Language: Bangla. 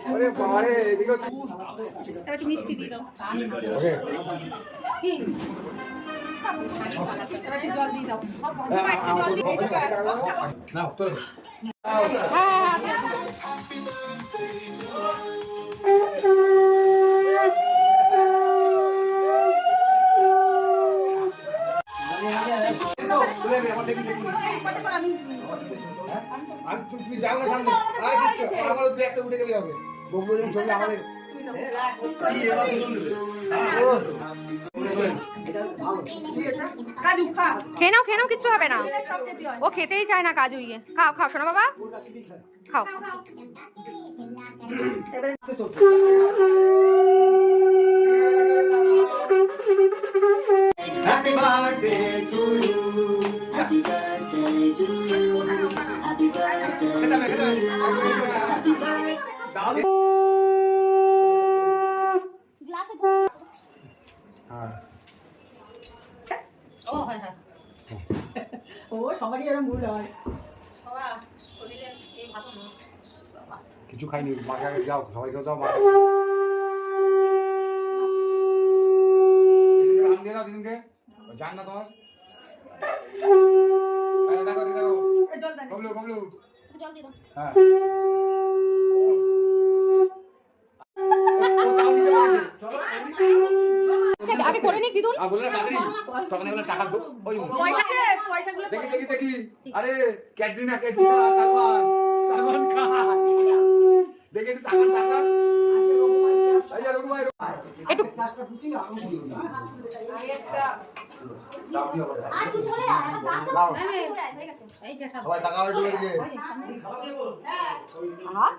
আরে বাবারে এদিকে একটু মিষ্টি দিয়ে দাও। ওকে জল দিয়ে দাও। নাও তো তুমি যাও না সামনে আরে কিচ্ছু আমারও দু একটা উঠে গেলে হবে বকবো যখন ছবি আমাদের কাজু খা। খেয়ে নাও কিচ্ছু হবে না, ও খেতেই চায় না কাজু। ইয়ে খাও খাও শোনো বাবা, খাও। Happy birthday to you. Happy birthday to you. Happy birthday to you. Happy birthday. ও সবারই এরকম ভুল হয়। কিছু খাইনি মাকে আগে যাও সবাইকে যাও মা দিয়ে দাও দিদিনকে জান না তোমার দেখো দেখো কবলু কবলু হ্যাঁ আগে করে নিক দিদুন। বলে না তাড়াতাড়ি তখন এগুলো টাকা ওই পয়সাগুলো দেখি দেখি দেখি আরে ক্যাটরিনা সালমান খান দেখি একটু টাকা টাকা আচ্ছা রঘু ভাই একটু কাজটা বুঝি না আমি বলি না আর তুই চলে আয়, আমার দাঁত চলে আয়, হয়ে গেছে। এই যে সব সবাই টাকা ঢুকে দিকে আর